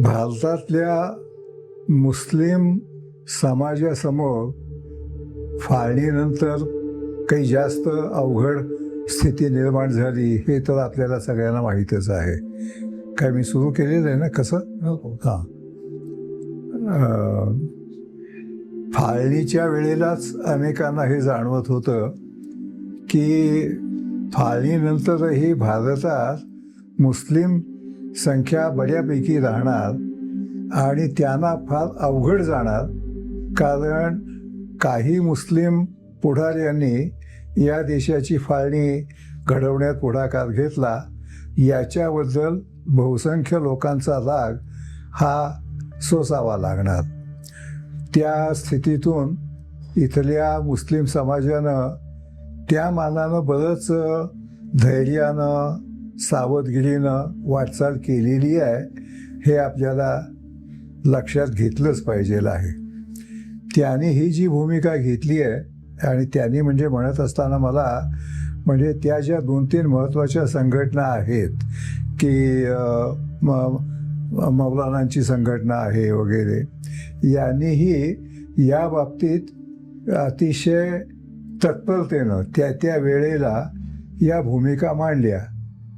भारतातल्या मुस्लिम समाजासमोर फाळणीनंतर काही जास्त अवघड स्थिती निर्माण झाली हे तर आपल्याला सगळ्यांना माहीतच आहे. काय मी सुरू केलेलं आहे ना कसं? हां. फाळणीच्या वेळेलाच अनेकांना हे जाणवत होतं की फाळणीनंतरही भारतात मुस्लिम संख्या बऱ्यापैकी राहणार आणि त्यांना फार अवघड जाणार, कारण काही मुस्लिम पुढाऱ्यांनी या देशाची फाळणी घडवण्यात पुढाकार घेतला. याच्याबद्दल बहुसंख्य लोकांचा राग हा सोसावा लागणार. त्या स्थितीतून इथल्या मुस्लिम समाजानं त्या मानानं बरंच धैर्यानं सावधगिरीनं वाटचाल केलेली आहे हे आपल्याला लक्षात घेतलंच पाहिजेल आहे. त्याने ही जी भूमिका घेतली आहे आणि त्यांनी म्हणजे म्हणत असताना मला म्हणजे त्या ज्या 2-3 महत्त्वाच्या संघटना आहेत की मौलानांची संघटना आहे वगैरे, यांनीही या बाबतीत अतिशय तत्परतेनं त्या वेळेला या भूमिका मांडल्या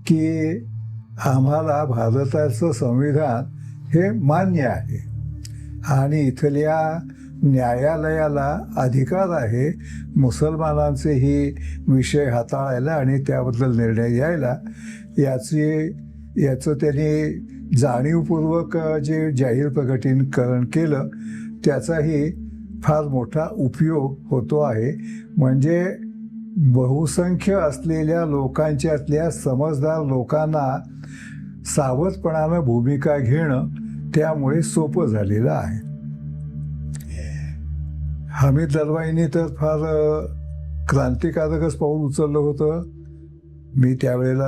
की आम्हाला भारताचं संविधान हे मान्य आहे आणि इथल्या न्यायालयाला अधिकार आहे मुसलमानांचेही विषय हाताळायला आणि त्याबद्दल निर्णय घ्यायला. याचं त्यांनी जाणीवपूर्वक जे जाहीर प्रकटीकरण केलं त्याचाही फार मोठा उपयोग होतो आहे. म्हणजे बहुसंख्य असलेल्या लोकांच्यातल्या समजदार लोकांना सावधपणानं भूमिका घेणं त्यामुळे सोपं झालेलं आहे. हमीद दरवाईंनी तर फार क्रांतिकारकच पाऊल उचललं होतं. मी त्यावेळेला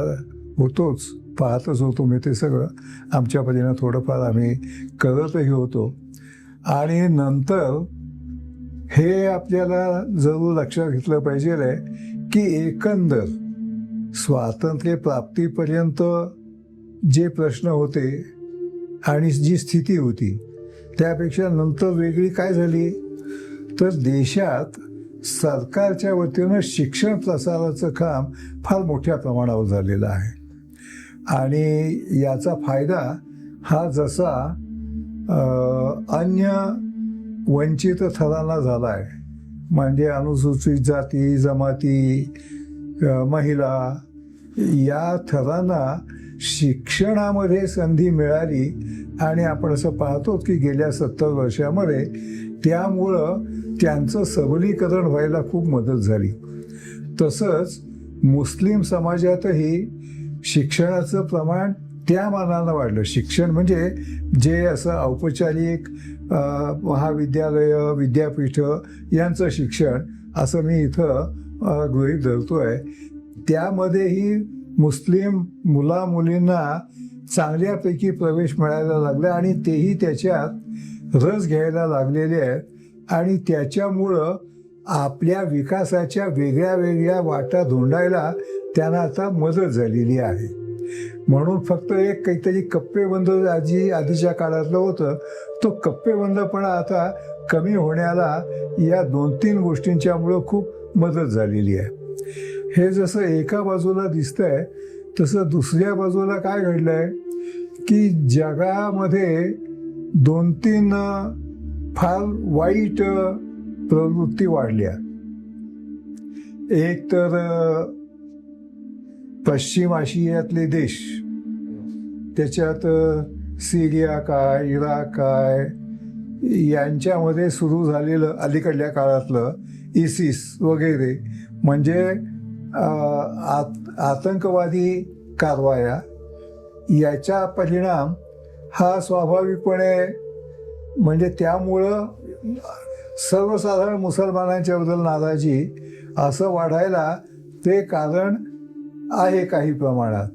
होतोच, पाहतच होतो मी ते सगळं. आमच्या परीनं थोडंफार आम्ही करतही होतो. आणि नंतर हे आपल्याला जरूर लक्षात घेतलं पाहिजे आहे की एकंदर स्वातंत्र्य प्राप्तीपर्यंत जे प्रश्न होते आणि जी स्थिती होती त्यापेक्षा नंतर वेगळी काय झाली तर देशात सरकारच्या वतीनं शिक्षण प्रसाराचं काम फार मोठ्या प्रमाणावर झालेलं आहे. आणि याचा फायदा हा जसा अन्य वंचित थरांना झाला आहे, म्हणजे अनुसूचित जाती जमाती महिला या थरांना शिक्षणामध्ये संधी मिळाली. आणि आपण असं पाहतो की गेल्या 70 वर्षामध्ये त्यामुळं त्यांचं सबलीकरण व्हायला खूप मदत झाली. तसंच मुस्लिम समाजातही शिक्षणाचं प्रमाण त्या मानानं वाढलं. शिक्षण म्हणजे जे असं औपचारिक महाविद्यालयं विद्यापीठं यांचं शिक्षण असं मी इथं गृहीत धरतो आहे, त्यामध्येही मुस्लिम मुलामुलींना चांगल्यापैकी प्रवेश मिळायला लागला आणि तेही त्याच्यात रस घ्यायला लागलेले आहेत. आणि त्याच्यामुळं आपल्या विकासाच्या वेगळ्या वेगळ्या वाटा धुंडायला त्यांना आता मदत झालेली आहे. म्हणून फक्त एक काहीतरी कप्पेबंद आधीच्या काळातलं होतं, तो कप्पेबंदपणा आता कमी होण्याला या 2-3 गोष्टींच्यामुळं खूप मदत झालेली आहे. हे जसं एका बाजूला दिसतंय तसं दुसऱ्या बाजूला काय घडलं आहे की जगामध्ये 2-3 फार वाईट प्रवृत्ती वाढल्या. एक तर पश्चिम आशियातले देश, त्याच्यात सिरिया काय इराक काय यांच्यामध्ये सुरू झालेलं अलीकडल्या काळातलं इसिस वगैरे म्हणजे आतंकवादी कारवाया, याचा परिणाम हा स्वाभाविकपणे म्हणजे त्यामुळं सर्वसाधारण मुसलमानांच्याबद्दल नाराजी असं वाढायला ते कारण आहे काही प्रमाणात.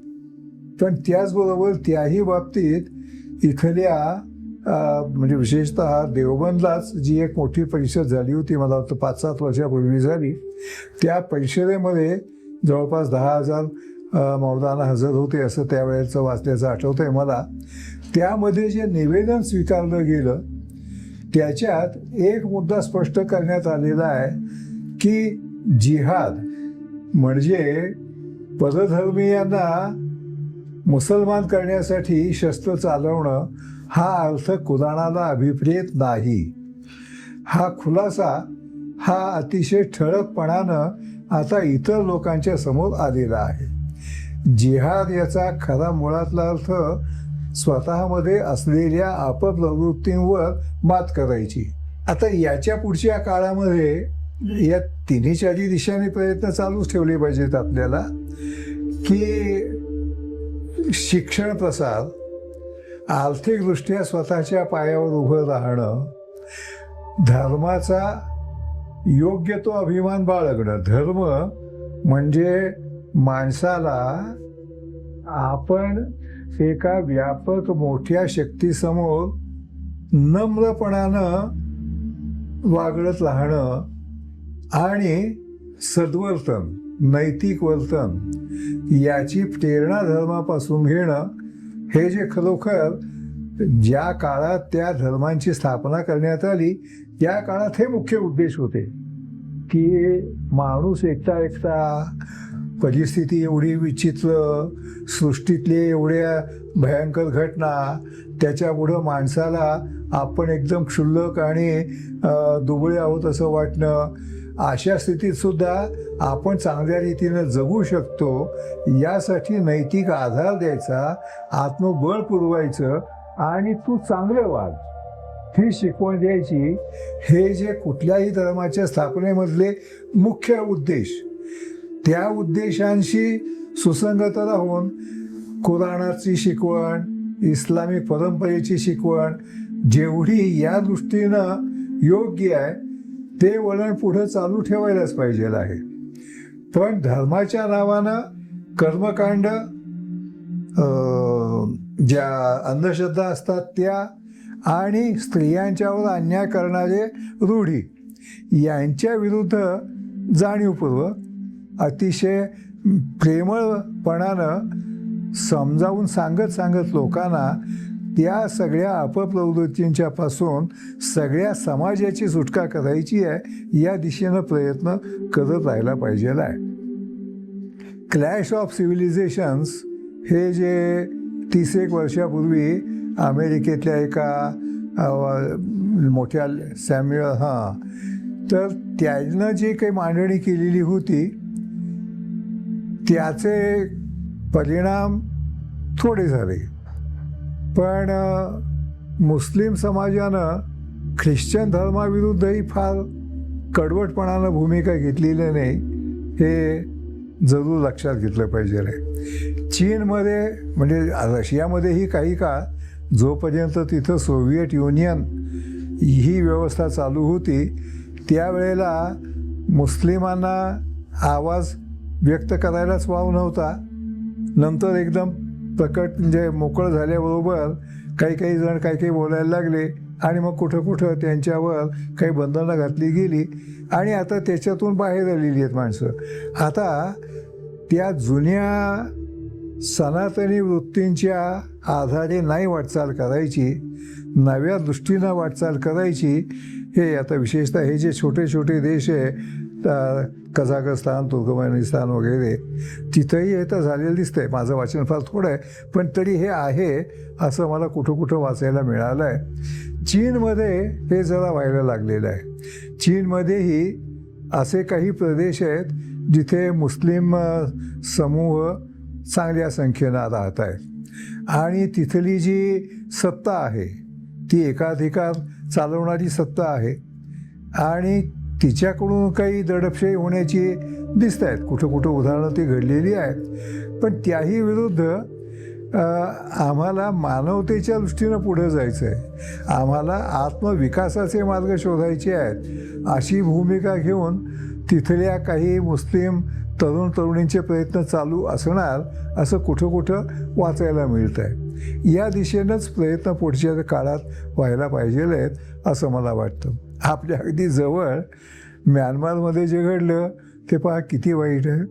पण त्याचबरोबर त्याही बाबतीत इथल्या म्हणजे विशेषतः देवबंदलाच जी एक मोठी परिषद झाली होती, मला वाटतं 5-7 वर्षापूर्वी झाली, त्या परिषदेमध्ये जवळपास 10,000 मौलाना हजर होते असं त्यावेळेचं वाचल्याचं आठवतं आहे मला. त्यामध्ये जे निवेदन स्वीकारलं गेलं त्याच्यात एक मुद्दा स्पष्ट करण्यात आलेला आहे की जिहाद म्हणजे परधर्मीयांना मुसलमान करण्यासाठी शस्त्र चालवणं हा अर्थ कुराणाला अभिप्रेत नाही. हा खुलासा हा अतिशय ठळकपणानं आता इतर लोकांच्या समोर आलेला आहे. जिहाद याचा खरा मुळातला अर्थ स्वतःमध्ये असलेल्या अपप्रवृत्तींवर मात करायची. आता याच्या पुढच्या काळामध्ये या तिन्ही चारी दिशांनी प्रयत्न चालूच ठेवले पाहिजेत आपल्याला की शिक्षण प्रसार, आर्थिकदृष्ट्या स्वतःच्या पायावर उभं राहणं, धर्माचा योग्य तो अभिमान बाळगणं. धर्म म्हणजे माणसाला आपण एका व्यापक मोठ्या शक्तीसमोर नम्रपणानं वागत राहणं आणि सद्वर्तन, नैतिक वर्तन याची प्रेरणा धर्मापासून घेणं हे जे खरोखर ज्या काळात त्या धर्मांची स्थापना करण्यात आली त्या काळात हे मुख्य उद्देश होते की माणूस एकटा परिस्थिती एवढी विचित्र, सृष्टीतले एवढ्या भयंकर घटना, त्याच्यापुढं माणसाला आपण एकदम क्षुल्लक आणि दुबळे आहोत असं वाटणं, अशा स्थितीत सुद्धा आपण चांगल्या रीतीनं जगू शकतो यासाठी नैतिक आधार द्यायचा, आत्मबळ पुरवायचं आणि तू चांगलं वाग ही शिकवण द्यायची. हे जे कुठल्याही धर्माच्या स्थापनेमधले मुख्य उद्देश, त्या उद्देशांशी सुसंगत राहून कुराणाची शिकवण, इस्लामिक परंपरेची शिकवण जेवढी या दृष्टीनं योग्य आहे ते वळण पुढं चालू ठेवायलाच पाहिजे आहे. पण धर्माच्या नावानं कर्मकांड, ज्या अंधश्रद्धा असतात त्या आणि स्त्रियांच्यावर अन्याय करणारे रूढी यांच्या विरुद्ध जाणीवपूर्वक अतिशय प्रेमळपणानं समजावून सांगत लोकांना त्या सगळ्या अपप्रवृत्तींच्या पासून सगळ्या समाजाची सुटका करायची आहे या दिशेनं प्रयत्न करत राहायला पाहिजे आहे. क्लॅश ऑफ सिव्हिलायझेशन्स हे जे 30 वर्षापूर्वी अमेरिकेतल्या एका मोठ्या सॅम्युअल तर त्यानं जे काही मांडणी केलेली होती त्याचे परिणाम थोडे झाले. पण मुस्लिम समाजानं ख्रिश्चन धर्माविरुद्धही फार कडवटपणानं भूमिका घेतलेली नाही हे जरूर लक्षात घेतलं पाहिजे आहे. चीनमध्ये म्हणजे रशियामध्येही काही काळ जोपर्यंत तिथं सोव्हिएट युनियन ही व्यवस्था चालू होती त्यावेळेला मुस्लिमांना आवाज व्यक्त करायलाच वाव नव्हता. नंतर एकदम प्रकट म्हणजे मोकळं झाल्याबरोबर काही जण काही बोलायला लागले आणि मग कुठं त्यांच्यावर काही बंधनं घातली गेली आणि आता त्याच्यातून बाहेर आलेली आहेत माणसं. आता त्या जुन्या सनातनी वृत्तींच्या आधारे नाही वाटचाल करायची, नव्या दृष्टीनं वाटचाल करायची. हे आता विशेषतः हे जे छोटे देश आहे कझाकस्तान, तुर्कमेनिस्तान वगैरे तिथंही हे तर झालेलं दिसतंय. माझं वाचन फार थोडं आहे पण तरी हे आहे असं मला कुठं वाचायला मिळालं आहे. चीनमध्ये हे जरा व्हायला लागलेलं आहे. चीनमध्येही असे काही प्रदेश आहेत जिथे मुस्लिम समूह चांगल्या संख्येनं राहत आहेत आणि तिथली जी सत्ता आहे ती एकाधिकार चालवणारी सत्ता आहे आणि तिच्याकडून काही दडपशाही होण्याची दिसत आहेत. कुठं उदाहरणं ती घडलेली आहेत. पण त्याही विरुद्ध आम्हाला मानवतेच्या दृष्टीनं पुढं जायचं आहे, आम्हाला आत्मविकासाचे मार्ग शोधायचे आहेत अशी भूमिका घेऊन तिथल्या काही मुस्लिम तरुणींचे प्रयत्न चालू असणार असं कुठं वाचायला मिळतं आहे. या दिशेनंच प्रयत्न पुढच्या काळात व्हायला पाहिजे आहेत असं मला वाटतं. आपल्या अगदी जवळ म्यानमारमध्ये जे घडलं ते पहा किती वाईट आहे.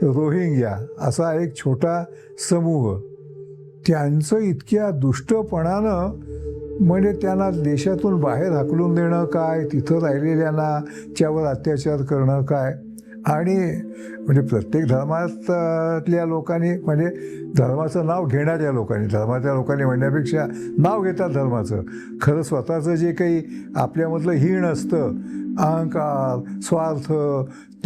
रोहिंग्या असा एक छोटा समूह, त्यांचं इतक्या दुष्टपणानं म्हणजे त्यांना देशातून बाहेर हाकलून देणं काय, तिथं राहिलेल्यांना त्यावर अत्याचार करणं काय. आणि म्हणजे प्रत्येक धर्मातल्या लोकांनी म्हणजे धर्माचं नाव घेणाऱ्या लोकांनी, धर्माच्या लोकांनी म्हणण्यापेक्षा नाव घेतात धर्माचं, खरं स्वतःचं जे काही आपल्यामधलं हीण असतं, अहंकार, स्वार्थ,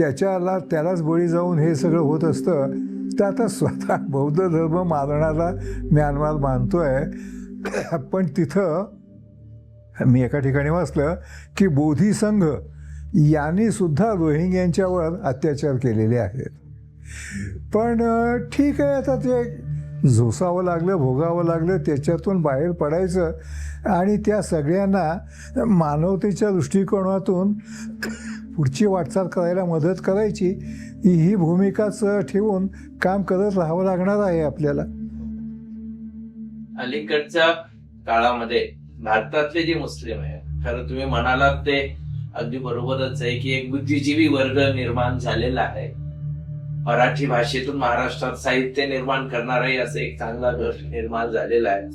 त्यालाच बळी जाऊन हे सगळं होत असतं. तर आता स्वतः बौद्ध धर्म मारणारा म्यानमार मानतोय, पण तिथं मी एका ठिकाणी वाचलं की बोधी संघ यांनी सुद्धा रोहिंग्यांच्यावर अत्याचार केलेले आहेत. पण ठीक आहे, आता ते झोसावं लागलं, भोगावं लागलं, त्याच्यातून बाहेर पडायचं आणि त्या सगळ्यांना मानवतेच्या दृष्टिकोनातून पुढची वाटचाल करायला मदत करायची, ही भूमिकाच ठेवून काम करत राहावं लागणार आहे आपल्याला. अलीकडच्या काळामध्ये भारतातले जे मुस्लिम आहे, खरं तुम्ही म्हणालात ते अगदी बरोबरच आहे की एक बुद्धिजीवी वर्ग निर्माण झालेला आहे. मराठी भाषेतून महाराष्ट्रात साहित्य निर्माण करणाराही असं एक चांगला गट निर्माण झालेला आहे.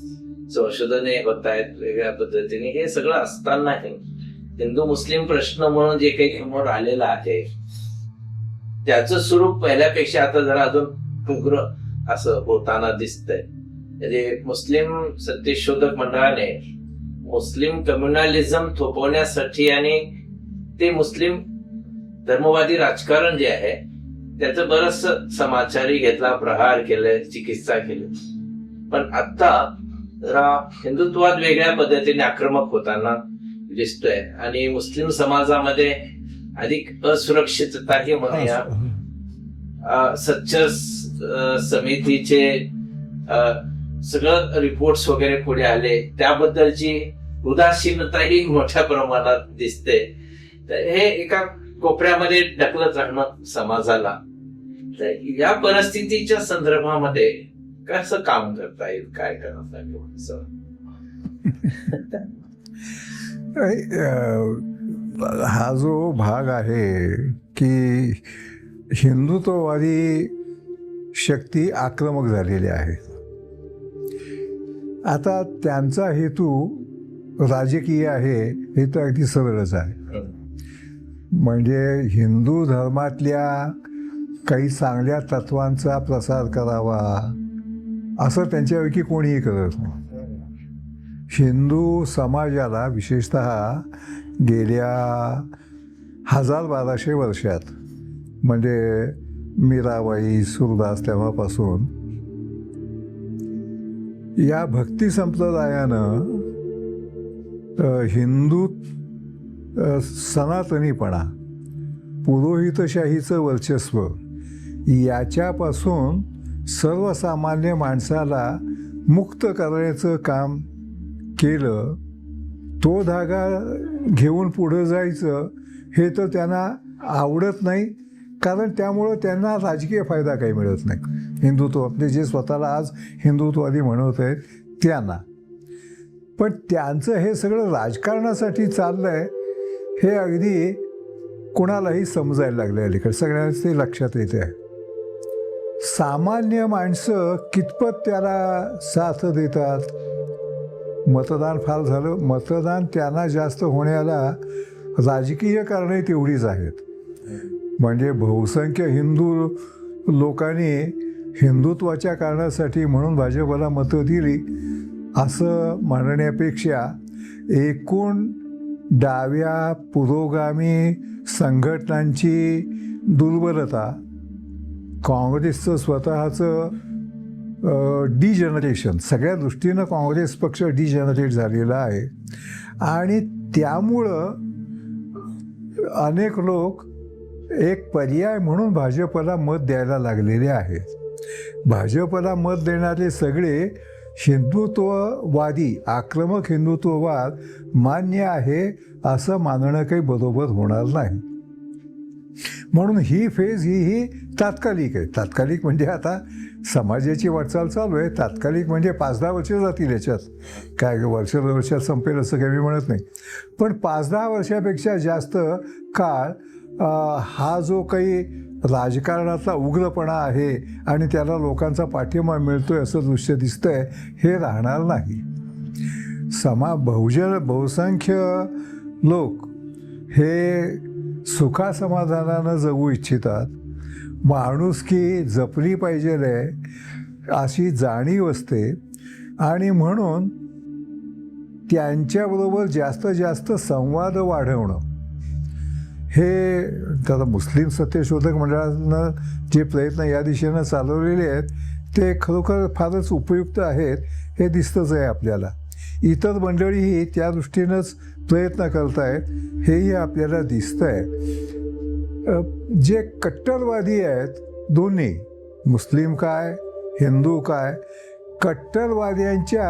संशोधने होत आहेत वेगळ्या पद्धतीने. हे सगळं असतानाही हिंदू मुस्लिम प्रश्न म्हणून जे काही समोर आलेलं आहे त्याचं स्वरूप पहिल्यापेक्षा आता जरा अजून उग्र असं होताना दिसतंय. म्हणजे मुस्लिम सत्यशोधक मंडळाने मुस्लिम कम्युनलिझम थोपवण्यासाठी आणि ते मुस्लिम धर्मवादी राजकारण जे आहे त्याचं बरंच समाचारी घेतला, प्रहार केले, चिकित्सा केली. पण आता जरा हिंदुत्ववाद वेगळ्या पद्धतीने आक्रमक होताना दिसतोय आणि मुस्लिम समाजामध्ये अधिक असुरक्षितताही म्हणूया. सच्च समितीचे सगळं रिपोर्ट्स वगैरे पुढे आले, त्याबद्दलची उदासीनताही मोठ्या प्रमाणात दिसते. तर हे एका कोपऱ्यामध्ये ढकलत राहणं समाजाला. तर या परिस्थितीच्या संदर्भामध्ये कसं काम करता येईल, काय करता येईल? हा जो भाग आहे की हिंदुत्ववादी शक्ती आक्रमक झालेल्या आहेत. आता त्यांचा हेतू राजकीय आहे, हे तर अगदी सरळच आहे. म्हणजे हिंदू धर्मातल्या काही चांगल्या तत्वांचा प्रसार करावा असं त्यांच्यापैकी कोणीही करत नाही. हिंदू समाजाला विशेषतः गेल्या 1200 वर्षात म्हणजे मीराबाई, सुरदास तेव्हापासून या भक्ती संप्रदायानं हिंदू सनातनीपणा, पुरोहितशाहीचं वर्चस्व याच्यापासून सर्वसामान्य माणसाला मुक्त करण्याचं काम केलं. तो धागा घेऊन पुढं जायचं हे तर त्यांना आवडत नाही, कारण त्यामुळं त्यांना राजकीय फायदा काही मिळत नाही. हिंदुत्व म्हणजे जे स्वतःला आज हिंदुत्ववादी म्हणत आहेत त्यांना. पण त्यांचं हे सगळं राजकारणासाठी चाललंय हे अगदी कोणालाही समजायला लागलं अलीकडे. सगळ्यांनाच ते लक्षात येते आहे. सामान्य माणसं कितपत त्याला साथ देतात. मतदान फार झालं, मतदान त्यांना जास्त होण्याला राजकीय कारणंही तेवढीच आहेत. म्हणजे बहुसंख्य हिंदू लोकांनी हिंदुत्वाच्या कारणासाठी म्हणून भाजपला मतं दिली असं म्हणण्यापेक्षा एकूण डाव्या पुरोगामी संघटनांची दुर्बलता, काँग्रेसचं स्वतःचं डिजनरेशन, सगळ्या दृष्टीनं काँग्रेस पक्ष डिजनरेट झालेला आहे आणि त्यामुळं अनेक लोक एक पर्याय म्हणून भाजपला मत द्यायला लागलेले आहेत. भाजपला मत देणारे सगळे हिंदुत्ववादी, आक्रमक हिंदुत्ववाद मान्य आहे असं मानणं काही बरोबर होणार नाही. म्हणून ही फेज ही तात्कालिक आहे. तात्कालिक म्हणजे आता समाजाची वाटचाल चालू आहे. तात्कालिक म्हणजे 5-10 वर्ष जातील याच्यात, काय वर्षात संपेल असं काही मी म्हणत नाही. पण 5-10 वर्षापेक्षा जास्त काळ हा जो काही राजकारणातला उग्रपणा आहे आणि त्याला लोकांचा पाठिंबा मिळतोय असं दृश्य दिसतंय, हे राहणार नाही. बहुसंख्य लोक हे सुखासमाधानानं जगू इच्छितात, माणुसकी जपली पाहिजे अशी जाणीव असते आणि म्हणून त्यांच्याबरोबर जास्तीत जास्त संवाद वाढवणं हे त्याला मुस्लिम सत्यशोधक मंडळानं जे प्रयत्न या दिशेनं चालवलेले आहेत ते खरोखर फारच उपयुक्त आहेत हे दिसतंच आहे आपल्याला. इतर मंडळीही त्या दृष्टीनंच प्रयत्न करत आहेत हेही आपल्याला दिसतं आहे. जे कट्टरवादी आहेत दोन्ही, मुस्लिम काय हिंदू काय, कट्टरवाद्यांच्या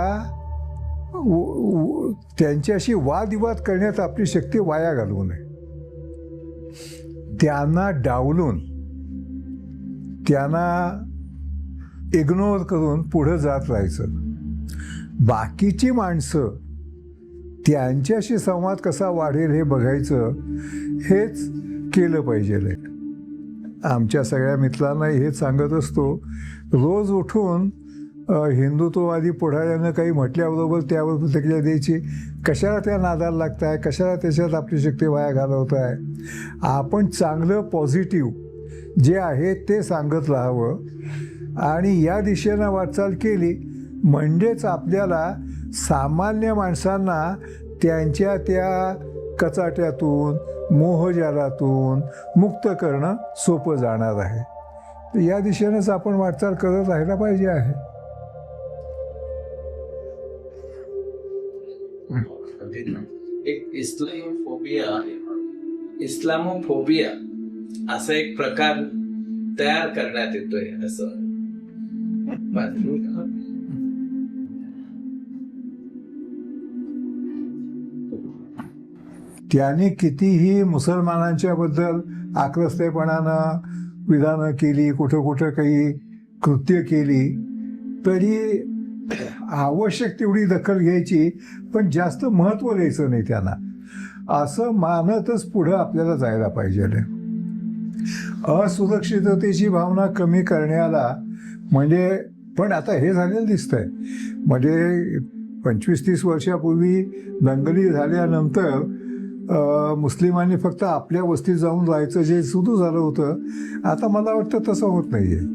त्यांच्याशी वादविवाद करण्यात आपली शक्ती वाया घालवू नये. त्यांना डावलून त्यांना इग्नोर करून पुढं जात राहायचं. बाकीची माणसं त्यांच्याशी संवाद कसा वाढेल हे बघायचं, हेच केलं पाहिजे. आमच्या सगळ्या मित्रांना हेच सांगत असतो, रोज उठून हिंदुत्ववादी पुढाऱ्यानं काही म्हटल्याबरोबर त्यावर प्रतिक्रिया द्यायची. कशाला त्या नादाला लागताय, कशाला त्याच्यात आपली शक्ती वाया घालवत आहे. आपण चांगलं पॉझिटिव्ह जे आहे ते सांगत राहावं आणि या दिशेनं वाटचाल केली म्हणजेच आपल्याला सामान्य माणसांना त्यांच्या त्या कचाट्यातून मोहजालातून मुक्त करणं सोपं जाणार आहे. तर या दिशेनंच आपण वाटचाल करत राहायला पाहिजे आहे. एक इस्लामोफोबिया असा एक प्रकार तयार करण्यात येतोय असं त्याने कितीही मुसलमानांच्या बद्दल आक्रस्तेपणानं विधानं केली, कुठं कुठं काही कृत्य केली, तरी आवश्यक तेवढी दखल घ्यायची पण जास्त महत्त्व द्यायचं नाही त्यांना, असं मानतच पुढं आपल्याला जायला पाहिजे. असुरक्षिततेची भावना कमी करण्याला म्हणजे पण आता हे झालेलं दिसतंय. म्हणजे 25-30 वर्षापूर्वी दंगली झाल्यानंतर मुस्लिमांनी फक्त आपल्या वस्तीत जाऊन राहायचं जे सुरू झालं होतं, आता मला वाटतं तसं होत नाही आहे.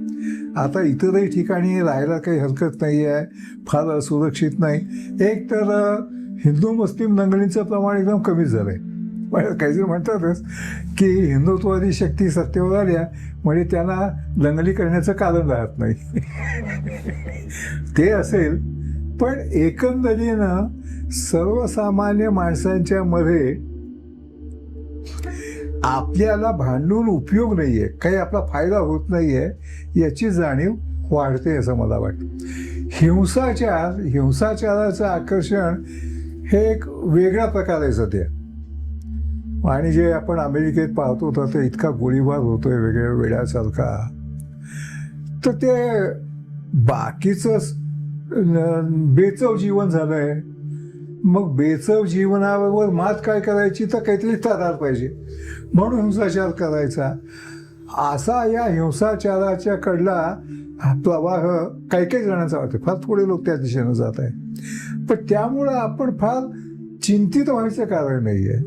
आता इतरही ठिकाणी राहायला काही हरकत नाही आहे, फार असुरक्षित नाही. एक तर हिंदू मुस्लिम दंगलींचं प्रमाण एकदम कमी झालं आहे. काही जण म्हणतातच की हिंदुत्ववादी शक्ती सत्तेवर आल्या म्हणजे त्यांना दंगली करण्याचं कारण राहत नाही. ते असेल, पण एकंदरीनं सर्वसामान्य माणसांच्या मध्ये आपल्याला भांडून उपयोग नाही आहे, काही आपला फायदा होत नाही आहे याची जाणीव वाढते असं मला वाटतं. हिंसाचाराचं आकर्षण हे एक वेगळा प्रकार आहे सध्या. आणि जे आपण अमेरिकेत पाहतो तर ते इतका गोळीबार होतोय वेगळ्या वेड्यासारखा, तर ते बाकीचंच बेचव जीवन झालं आहे. मग बेचव जीवनावर मात काय करायची तर काहीतरी तदार पाहिजे म्हणून हिंसाचार करायचा. असा या हिंसाचाराच्या कडला प्रवाह काही काही जणांचा वाटतं, फार थोडे लोक त्या दिशेनं जात आहे. पण त्यामुळं आपण फार चिंतित व्हायचं कारण नाही आहे.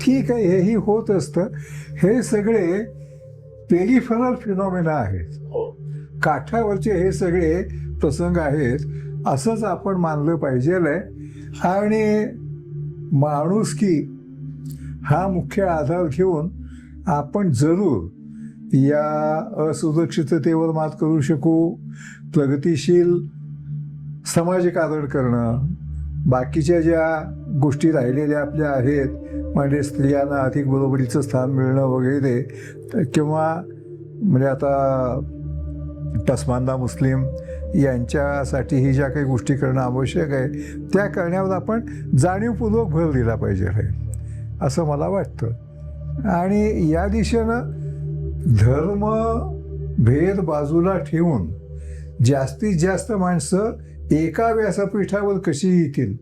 ठीक आहे, हेही होत असतं. हे सगळे पेरिफेरल फिनॉमिना आहेत, काठावरचे हे सगळे प्रसंग आहेत असंच आपण मानलं पाहिजे. आणि माणुसकी हा मुख्य आधार घेऊन आपण जरूर या असुरक्षिततेवर मात करू शकू. प्रगतिशील समाजकारण करणं, बाकीच्या ज्या गोष्टी राहिलेल्या आपल्या आहेत म्हणजे स्त्रियांना अधिक बरोबरीचं स्थान मिळणं वगैरे, किंवा म्हणजे आता पसमानदा मुस्लिम यांच्यासाठीही ज्या काही गोष्टी करणं आवश्यक आहे त्या करण्यावर आपण जाणीवपूर्वक भर दिला पाहिजे असं मला वाटतं. आणि या दिशेनं धर्म भेद बाजूला ठेवून जास्तीत जास्त माणसं एका व्यासपीठावर कशी येतील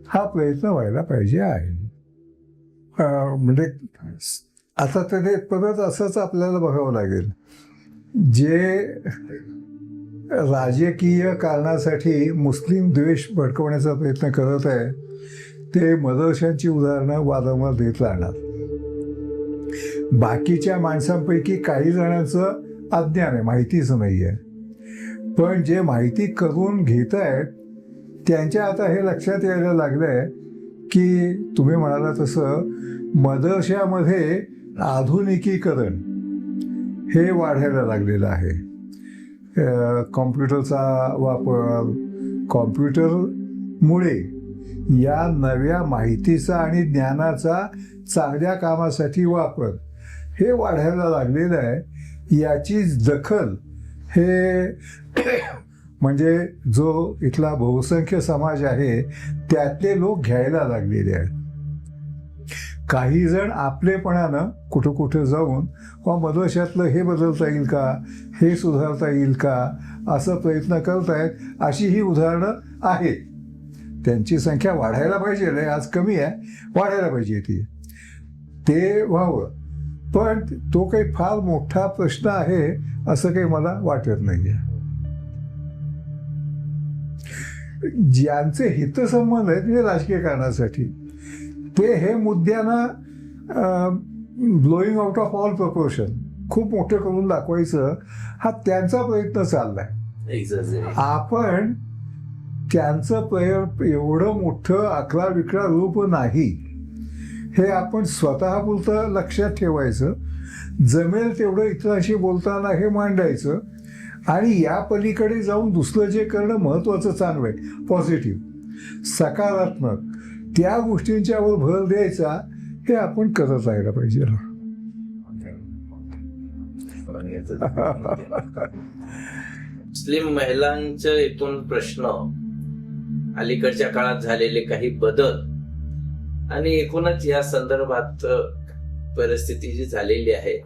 हा प्रयत्न व्हायला पाहिजे आहे. म्हणजे आता ते परत असंच आपल्याला बघावं लागेल, जे राजकीय कारणासाठी मुस्लिम द्वेष भडकवण्याचा प्रयत्न करत आहे ते मदरशांची उदाहरणं वारंवार देत राहणार. बाकीच्या माणसांपैकी काही जणांचं अज्ञान आहे, माहितीच नाही आहे. पण जे माहिती करून घेत आहेत त्यांच्या आता हे लक्षात यायला लागलं आहे की तुम्ही म्हणाला तसं मदरशामध्ये आधुनिकीकरण हे वाढायला लागलेलं आहे. कॉम्प्युटरचा वापर, कॉम्प्युटरमुळे या नव्या माहितीचा आणि ज्ञानाचा चांगल्या कामासाठी वापर हे वाढायला लागलेलं आहे. याची दखल हे म्हणजे जो इथला बहुसंख्य समाज आहे त्यातले लोक घ्यायला लागलेले आहेत. काही जण आपलेपणानं कुठं कुठं जाऊन मदरशातलं हे बदलता येईल का, हे सुधारता येईल का असं प्रयत्न करत आहेत. अशी ही उदाहरणं आहेत. त्यांची संख्या वाढायला पाहिजे, आज कमी आहे, वाढायला पाहिजे ते व्हावं. पण तो काही फार मोठा प्रश्न आहे असं काही मला वाटत नाही आहे. ज्यांचे हितसंबंध आहेत म्हणजे राजकीय कारणासाठी ते हे मुद्द्यांना blowing out of all proportion खूप मोठं करून दाखवायचं हा त्यांचा प्रयत्न चाललाय. आपण त्यांचं एवढं मोठं अकरा विकरा रूप नाही हे आपण स्वतःपुरतं लक्षात ठेवायचं. जमेल तेवढं इतरांशी बोलताना हे मांडायचं आणि या पलीकडे जाऊन दुसरं जे करणं महत्त्वाचं, चांगलं आहे, पॉझिटिव्ह, सकारात्मक त्या गोष्टींच्यावर भर द्यायचा हे आपण करत राहायला पाहिजे. मुस्लिम महिलांच्या इथून प्रश्न, अलीकडच्या काळात झालेले काही बदल आणि एकूणच या संदर्भात परिस्थिती जी झालेली आहे,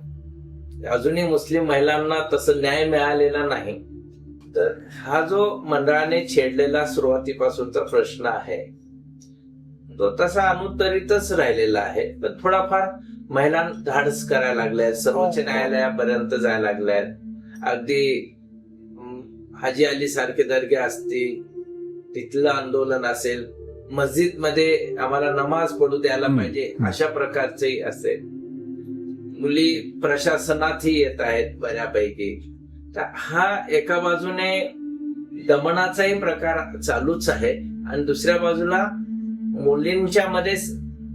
अजूनही मुस्लिम महिलांना तसं न्याय मिळालेला नाही. तर हा जो मंडळाने छेडलेला सुरुवातीपासूनचा प्रश्न आहे तो तसा अनुत्तरितच राहिलेला आहे. पण थोडाफार महिलांना धाडस करायला लागल्यात, सर्वोच्च न्यायालयापर्यंत जायला लागल्यात. अगदी हाजी अली सारखे दर्गे असतील, तिथलं आंदोलन असेल, मस्जिद मध्ये आम्हाला नमाज पडू द्यायला पाहिजे अशा प्रकारचे असेल, मुली प्रशासनातही येत आहेत बऱ्यापैकी. तर हा एका बाजूने दमनाचाही प्रकार चालूच आहे आणि दुसऱ्या बाजूला मुलींच्या मध्ये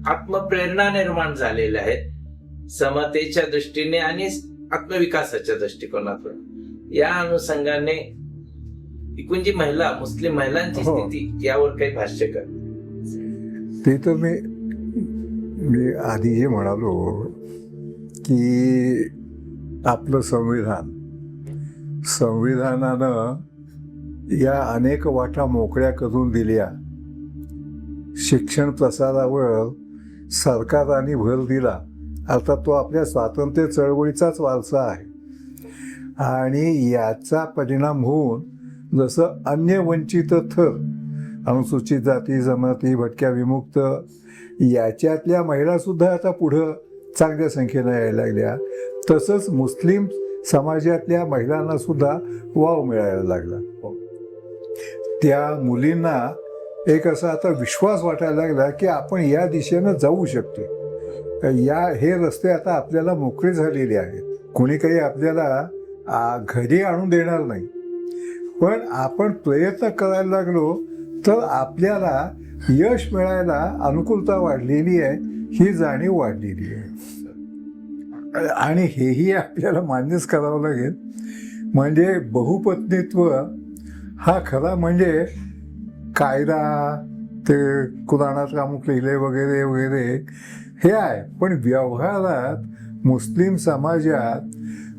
आत्मप्रेरणा निर्माण झालेल्या आहेत समतेच्या दृष्टीने आणि आत्मविकासाच्या दृष्टिकोनातून. या अनुषंगाने एकूण जी महिला, मुस्लिम महिलांची स्थिती यावर काही भाष्य कर. ते तर मी आधी जे म्हणालो की आपलं संविधानानं या अनेक वाटा मोकळ्या करून दिल्या. शिक्षण प्रसारावर सरकारांनी भर दिला. अर्थात तो आपल्या स्वातंत्र्य चळवळीचाच वारसा आहे आणि याचा परिणाम होऊन जसं अन्य वंचित थर, अनुसूचित जाती, जमाती, भटक्या, विमुक्त याच्यातल्या महिलासुद्धा आता पुढं चांगल्या संख्येनं यायला लागल्या, तसंच मुस्लिम समाजातल्या महिलांना सुद्धा वाव मिळायला लागला. त्या मुलींना एक असा आता विश्वास वाटायला लागला की आपण या दिशेनं जाऊ शकतो. हे रस्ते आता आपल्याला मोकळे झालेले आहेत. कोणी काही आपल्याला घरी आणून देणार नाही, पण आपण प्रयत्न करायला लागलो तर आपल्याला यश मिळायला अनुकूलता वाढलेली आहे, ही जाणीव वाढलेली आहे. आणि हेही आपल्याला मान्यच करावं लागेल. म्हणजे बहुपत्नीत्व हा खरा म्हणजे कायदा, ते कुराणात अमुक लिहिले वगैरे वगैरे हे आहे, पण व्यवहारात मुस्लिम समाजात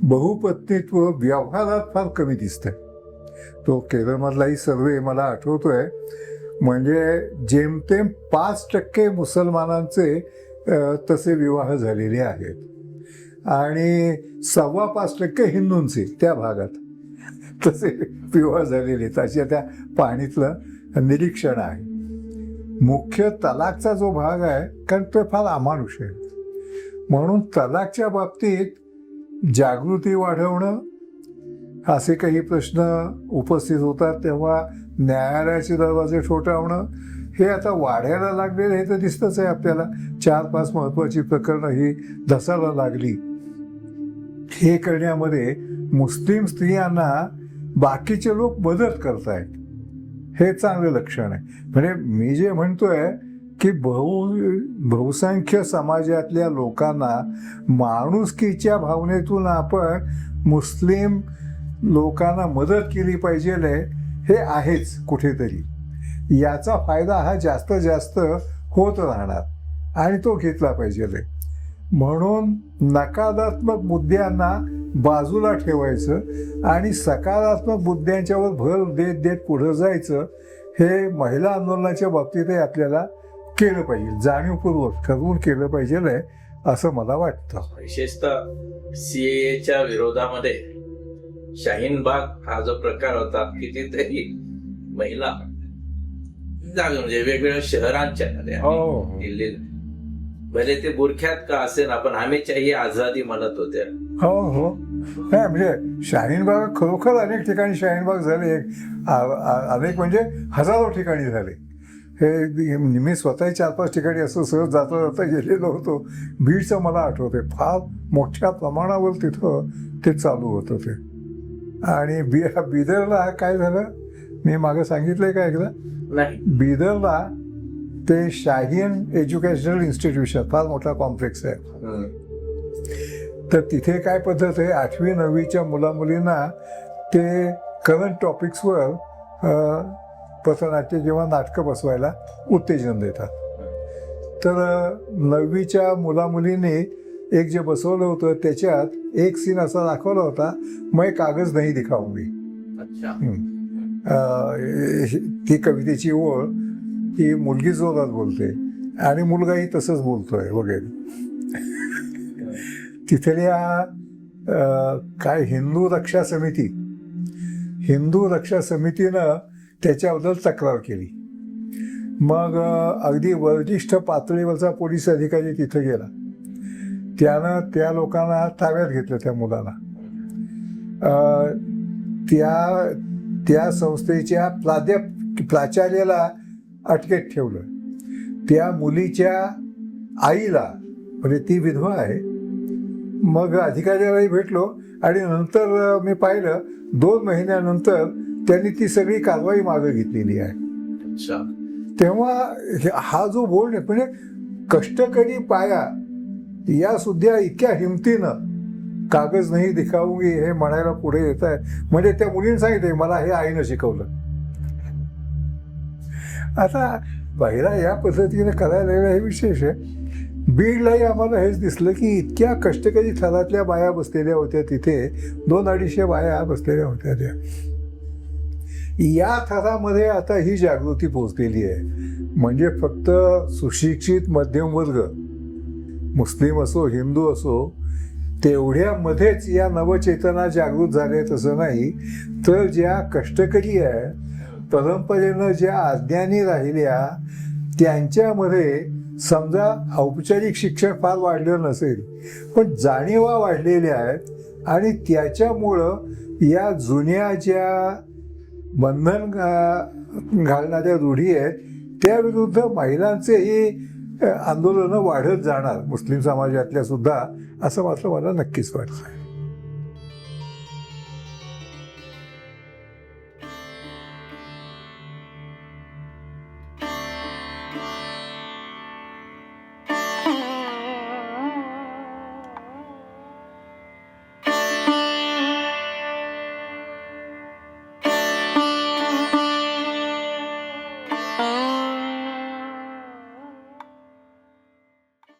बहुपत्नीत्व व्यवहारात फार कमी दिसतंय. तो केरळमधलाही सर्वे मला आठवतोय. म्हणजे जेमतेम 5% मुसलमानांचे तसे विवाह झालेले आहेत आणि 5.25% हिंदूंचे त्या भागात तसे विवाह झालेले आहेत. अशा त्या पाहणीतलं निरीक्षण आहे. मुख्य तलाकचा जो भाग आहे, कारण तो फार अमानुष आहे. म्हणून तलाकच्या बाबतीत जागृती वाढवणं असे काही प्रश्न उपस्थित होतात तेव्हा न्यायालयाचे दरवाजे ठोठावणं हे आता वाढायला लागलेलं हे तर दिसतंच आहे आपल्याला. 4-5 महत्त्वाची प्रकरणं ही धसायला लागली. हे करण्यामध्ये मुस्लिम स्त्रियांना बाकीचे लोक मदत करतायत, हे चांगलं लक्षण आहे. म्हणजे मी जे म्हणतोय की बहुसंख्य समाजातल्या लोकांना माणुसकीच्या भावनेतून आपण मुस्लिम लोकांना मदत केली पाहिजे हे आहेच कुठेतरी. याचा फायदा हा जास्त होत राहणार आणि तो घेतला पाहिजे. म्हणून नकारात्मक मुद्द्यांना बाजूला ठेवायचं आणि सकारात्मक मुद्द्यांच्यावर भर देत पुढं जायचं हे महिला आंदोलनाच्या बाबतीतही आपल्याला केलं पाहिजे, जाणीवपूर्वक ठरवून केलं पाहिजे असं मला वाटतं. विशेषतः सीएच्या विरोधामध्ये शाहीनबाग हा जो प्रकार होता कितीतरी महिला म्हणजे वेगवेगळ्या शहरांच्या दिल्लीत भले ते बुरख्यात का असेल आपण हमें चाहिए आझादी म्हणत होते. हो नाही म्हणजे शाहीनबाग खरोखर अनेक ठिकाणी शाहीनबाग झाले, अनेक म्हणजे हजारो ठिकाणी झाले. हे मी स्वतःही 4-5 ठिकाणी असं सहज जाता गेलेलो होतो. बीडचं मला आठवते फार मोठ्या प्रमाणावर तिथं ते चालू होतं ते. आणि बिदरला काय झालं मी मागं सांगितलंय का एकदा नाही, बिदरला ते शाहीन एज्युकेशनल इन्स्टिट्यूशन फार मोठा कॉम्प्लेक्स आहे. तर तिथे काय पद्धत आहे 8वी-9वीच्या मुलामुलींना ते करंट टॉपिक्सवर पथनाट्य किंवा नाटकं बसवायला उत्तेजन देतात. तर 9वीच्या मुलामुलींनी एक जे बसवलं होतं त्याच्यात एक सीन असा दाखवला होता, मैं कागज नाही दिखाऊंगी. ती कवितेची ओळ ती मुलगी जोरात बोलते आणि मुलगाही तसंच बोलतोय वगैरे. तिथल्या काय हिंदू रक्षा समितीनं त्याच्याबद्दल तक्रार केली. मग अगदी वरिष्ठ पातळीवरचा पोलीस अधिकारी तिथं गेला. त्यानं त्या लोकांना ताब्यात घेतलं, त्या मुलाला. त्या संस्थेच्या प्राचार्याला अटकेत ठेवलं. त्या मुलीच्या आईला, म्हणजे ती विधवा आहे, मग अधिकाऱ्यालाही भेटलो आणि नंतर मी पाहिलं 2 महिन्यानंतर त्यांनी ती सगळी कारवाई मागे घेतलेली आहे. तेव्हा हा जो बोल आहे म्हणजे कष्टकरी पाया या सुद्धा इतक्या हिमतीनं कागज नाही दिखाऊंगी हे म्हणायला पुढे येत आहे. म्हणजे त्या मुलीने सांगितलं मला हे आईनं शिकवलं. आता बाहेर या पद्धतीने करायला लागलं हे विशेष आहे. बीडलाही आम्हाला हेच दिसलं की इतक्या कष्टकरी थरातल्या बाया बसलेल्या होत्या तिथे, 200-250 बाया बसलेल्या होत्या त्या. या थरामध्ये आता ही जागृती पोहोचलेली आहे. म्हणजे फक्त सुशिक्षित मध्यमवर्ग, मुस्लिम असो हिंदू असो, तेवढ्यामध्येच या नवचेतना जागृत झाले तसं नाही, तर ज्या कष्टकरी आहे, परंपरेनं ज्या अज्ञानी राहिल्या त्यांच्यामध्ये समजा औपचारिक शिक्षण फार वाढलं नसेल पण जाणीवा वाढलेल्या आहेत आणि त्याच्यामुळं या जुन्या ज्या बंधन घालणाऱ्या रूढी आहेत त्याविरुद्ध महिलांचेही आंदोलनं वाढत जाणार मुस्लिम समाजातल्या सुद्धा, असं मात्र मला नक्कीच वाटतं.